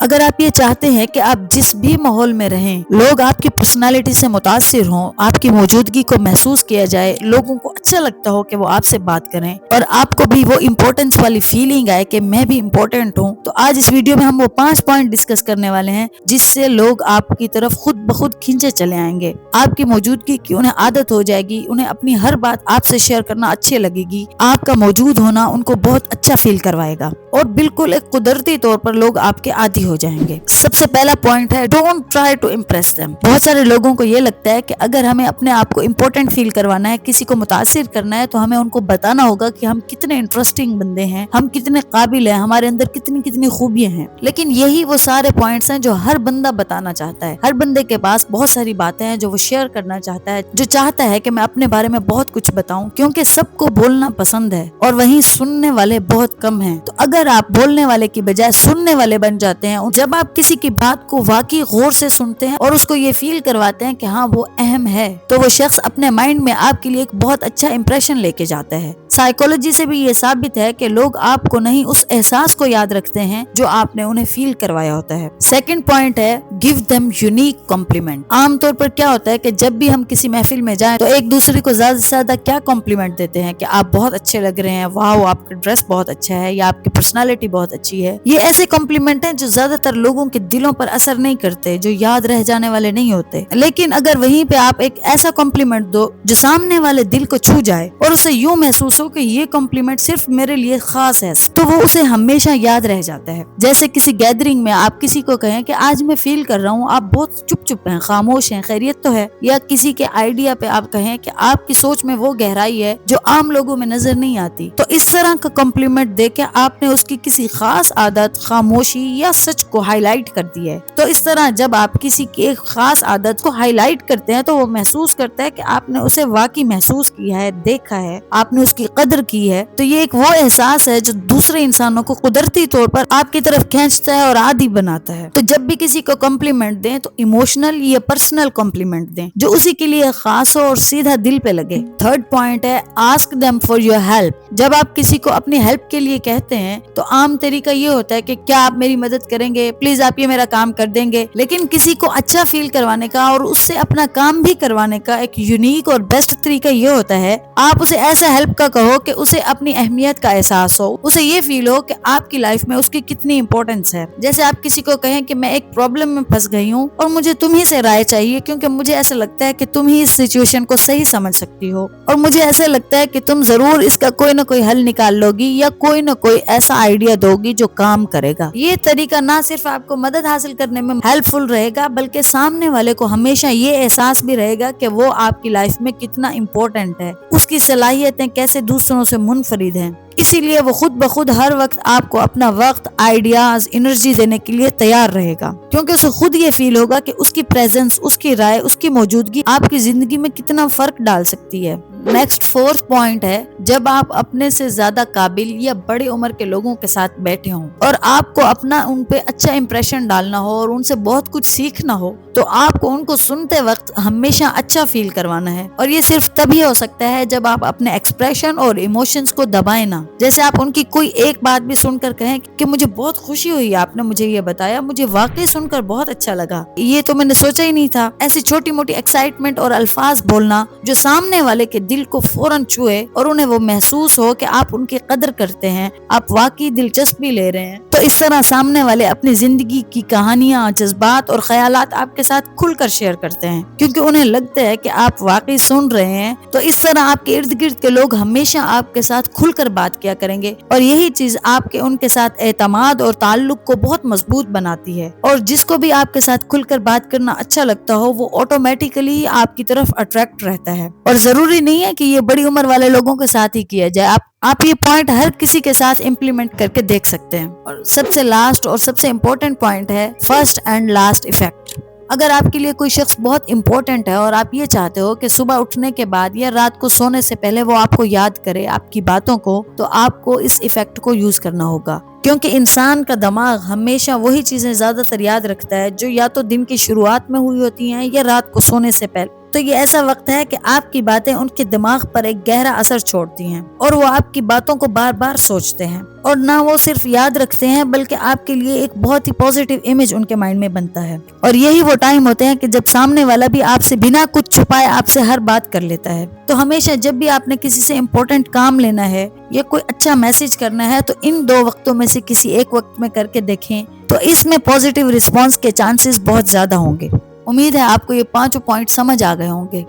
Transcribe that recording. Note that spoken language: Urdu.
اگر آپ یہ چاہتے ہیں کہ آپ جس بھی ماحول میں رہیں لوگ آپ کی پرسنالٹی سے متاثر ہوں، آپ کی موجودگی کو محسوس کیا جائے، لوگوں کو اچھا لگتا ہو کہ وہ آپ سے بات کریں اور آپ کو بھی وہ امپورٹنس والی فیلنگ آئے کہ میں بھی امپورٹنٹ ہوں، تو آج اس ویڈیو میں ہم وہ 5 پوائنٹ ڈسکس کرنے والے ہیں جس سے لوگ آپ کی طرف خود بخود کھینچے چلے آئیں گے۔ آپ کی موجودگی کی انہیں عادت ہو جائے گی، انہیں اپنی ہر بات آپ سے شیئر کرنا اچھے لگے گی، آپ کا موجود ہونا ان کو بہت اچھا فیل کروائے گا اور بالکل ایک قدرتی طور پر لوگ آپ کے عادی ہو جائیں گے۔ سب سے پہلا پوائنٹ ہے don't try to impress them. بہت سارے لوگوں کو یہ لگتا ہے کہ اگر ہمیں اپنے آپ کو امپورٹنٹ فیل کروانا ہے، کسی کو متاثر کرنا ہے، تو ہمیں ان کو بتانا ہوگا کہ ہم کتنے انٹرسٹنگ بندے ہیں، ہم کتنے قابل ہیں، ہمارے اندر کتنی خوبیاں ہیں۔ لیکن یہی وہ سارے پوائنٹس ہیں جو ہر بندہ بتانا چاہتا ہے۔ ہر بندے کے پاس بہت ساری باتیں ہیں جو وہ شیئر کرنا چاہتا ہے، جو چاہتا ہے کہ میں اپنے بارے میں بہت کچھ بتاؤں، کیونکہ سب کو بولنا پسند ہے اور وہیں سننے والے بہت کم ہیں۔ تو اگر آپ بولنے والے کی بجائے سننے والے بن جاتے ہیں، جب آپ کسی کی بات کو واقعی غور سے سنتے ہیں اور اس کو یہ فیل کرواتے ہیں کہ ہاں وہ اہم ہے، تو وہ شخص اپنے مائنڈ میں آپ کے لیے ایک بہت اچھا امپریشن لے کے جاتا ہے۔ سائیکولوجی سے بھی یہ ثابت ہے کہ لوگ آپ کو نہیں، اس احساس کو یاد رکھتے ہیں جو آپ نے انہیں فیل کروایا ہوتا ہے۔ سیکنڈ پوائنٹ ہے گیو them یونیک کمپلیمنٹ۔ عام طور پر کیا ہوتا ہے کہ جب بھی ہم کسی محفل میں جائیں تو ایک دوسرے کو زیادہ سے زیادہ کیا کمپلیمنٹ دیتے ہیں کہ آپ بہت اچھے لگ رہے ہیں، واو آپ کا ڈریس بہت اچھا ہے، یا آپ کی پرسنالٹی بہت اچھی ہے۔ یہ ایسے کمپلیمنٹ ہیں جو زیادہ تر لوگوں کے دلوں پر اثر نہیں کرتے، جو یاد رہ جانے والے نہیں ہوتے۔ لیکن اگر وہیں پہ آپ ایک ایسا کمپلیمنٹ دو جو سامنے والے دل کو چھو جائے اور اسے یوں محسوس ہو کہ یہ کمپلیمنٹ صرف میرے لیے خاص ہے، تو وہ اسے ہمیشہ یاد رہ جاتا ہے۔ جیسے کسی گیدرنگ میں آپ کسی کو کہیں کہ آج میں فیل کر رہا ہوں آپ بہت چپ ہیں، خاموش ہیں، خیریت تو ہے، یا کسی کے آئیڈیا پہ آپ کہیں کہ آپ کی سوچ میں وہ گہرائی ہے جو عام لوگوں میں نظر نہیں آتی، تو اس طرح کا کمپلیمنٹ دے کے آپ نے اس کی کسی خاص عادت، خاموشی یا سچ کو ہائی لائٹ کر دیا ہے۔ تو اس طرح جب آپ کسی کی ایک خاص عادت کو ہائی لائٹ کرتے ہیں تو وہ محسوس کرتا ہے کہ آپ نے اسے واقعی محسوس کیا ہے، دیکھا ہے، آپ نے اس کی قدر کی ہے۔ تو یہ ایک وہ احساس ہے جو دوسرے انسانوں کو قدرتی طور پر آپ کی طرف کھینچتا ہے اور عادی بناتا ہے۔ تو جب بھی کسی کو کمپلیمنٹ دیں تو ایموشنل یا پرسنل کمپلیمنٹ دیں جو اسی کے لیے خاص ہو اور سیدھا دل پہ لگے۔ تھرڈ پوائنٹ ہے ask them for your help۔ جب آپ کسی کو اپنی ہیلپ کے لیے کہتے ہیں تو عام طریقہ یہ ہوتا ہے کہ کیا آپ میری مدد کریں گے، پلیز آپ یہ میرا کام کر دیں گے۔ لیکن کسی کو اچھا فیل کروانے کا اور اس سے اپنا کام بھی کروانے کا ایک یونیک اور بیسٹ طریقہ یہ ہوتا ہے آپ اسے ایسا ہیلپ کا کہو کہ اسے اپنی اہمیت کا احساس ہو، اسے یہ فیل ہو کہ آپ کی لائف میں اس کی کتنی امپورٹنس ہے۔ جیسے آپ کسی کو کہیں کہ میں ایک پرابلم میں پھنس گئی ہوں اور مجھے تم ہی سے رائے چاہیے، کیونکہ مجھے ایسا لگتا ہے کہ تم ہی اس سچویشن کو صحیح سمجھ سکتی ہو اور مجھے ایسا لگتا ہے کہ تم ضرور اس کا کوئی نہ کوئی حل نکال لو گی یا کوئی نہ کوئی ایسا آئیڈیا دو گی جو کام کرے گا۔ یہ طریقہ نہ صرف آپ کو مدد حاصل کرنے میں ہیلپ فل رہے گا بلکہ سامنے والے کو ہمیشہ یہ احساس بھی رہے گا کہ وہ آپ کی لائف میں کتنا امپورٹنٹ ہے، اس کی صلاحیتیں کیسے دوسروں سے منفرد ہیں۔ اسی لیے وہ خود بخود ہر وقت آپ کو اپنا وقت، آئیڈیاز، انرجی دینے کے لیے تیار رہے گا، کیونکہ اسے خود یہ فیل ہوگا کہ اس کی پریزنس، اس کی رائے، اس کی موجودگی آپ کی زندگی میں کتنا فرق ڈال سکتی ہے۔ نیکسٹ فورتھ پوائنٹ ہے جب آپ اپنے سے زیادہ قابل یا بڑی عمر کے لوگوں کے ساتھ بیٹھے ہوں اور آپ کو اپنا ان پہ اچھا امپریشن ڈالنا ہو اور ان سے بہت کچھ سیکھنا ہو، تو آپ کو ان کو سنتے وقت ہمیشہ اچھا فیل کروانا ہے، اور یہ صرف تبھی ہو سکتا ہے جب آپ اپنے ایکسپریشن اور ایموشنز کو دبائیں نہ۔ جیسے آپ ان کی کوئی ایک بات بھی سن کر کہیں کہ مجھے بہت خوشی ہوئی آپ نے مجھے یہ بتایا، مجھے واقعی سن کر بہت اچھا لگا، یہ تو میں نے سوچا ہی نہیں تھا۔ ایسی چھوٹی موٹی ایکسائٹمنٹ اور الفاظ بولنا جو سامنے والے کے دل کو فوراً چھوئے اور انہیں وہ محسوس ہو کہ آپ ان کی قدر کرتے ہیں، آپ واقعی دلچسپی لے رہے ہیں، تو اس طرح سامنے والے اپنی زندگی کی کہانیاں، جذبات اور خیالات آپ کے ساتھ کھل کر شیئر کرتے ہیں، کیونکہ انہیں لگتا ہے کہ آپ واقعی سن رہے ہیں۔ تو اس طرح آپ کے ارد گرد کے لوگ ہمیشہ آپ کے ساتھ کھل کر بات کیا کریں گے، اور یہی چیز آپ کے ان کے ساتھ اعتماد اور تعلق کو بہت مضبوط بناتی ہے، اور جس کو بھی آپ کے ساتھ کھل کر بات کرنا اچھا لگتا ہو وہ آٹومیٹیکلی آپ کی طرف اٹریکٹ رہتا ہے۔ اور ضروری نہیں ہے کہ یہ بڑی عمر والے لوگوں کے ساتھ ہی کیا جائے، آپ یہ پوائنٹ ہر کسی کے ساتھ امپلیمنٹ کر کے دیکھ سکتے ہیں۔ اور سب سے لاسٹ اور سب سے امپورٹنٹ پوائنٹ ہے فرسٹ اینڈ لاسٹ ایفیکٹ۔ اگر آپ کے لیے کوئی شخص بہت امپورٹنٹ ہے اور آپ یہ چاہتے ہو کہ صبح اٹھنے کے بعد یا رات کو سونے سے پہلے وہ آپ کو یاد کرے آپ کی باتوں کو، تو آپ کو اس ایفیکٹ کو یوز کرنا ہوگا، کیونکہ انسان کا دماغ ہمیشہ وہی چیزیں زیادہ تر یاد رکھتا ہے جو یا تو دن کی شروعات میں ہوئی ہوتی ہیں یا رات کو سونے سے تو یہ ایسا وقت ہے کہ آپ کی باتیں ان کے دماغ پر ایک گہرا اثر چھوڑتی ہیں اور وہ آپ کی باتوں کو بار بار سوچتے ہیں، اور نہ وہ صرف یاد رکھتے ہیں بلکہ آپ کے لیے ایک بہت ہی پازیٹیو امیج ان کے مائنڈ میں بنتا ہے۔ اور یہی وہ ٹائم ہوتے ہیں کہ جب سامنے والا بھی آپ سے بنا کچھ چھپائے آپ سے ہر بات کر لیتا ہے۔ تو ہمیشہ جب بھی آپ نے کسی سے امپورٹنٹ کام لینا ہے یا کوئی اچھا میسج کرنا ہے تو ان 2 وقتوں میں سے کسی ایک وقت میں کر کے دیکھیں، تو اس میں پازیٹیو رسپانس کے چانسز بہت زیادہ ہوں گے۔ امید ہے آپ کو یہ 5 پوائنٹ سمجھ آ گئے ہوں گے۔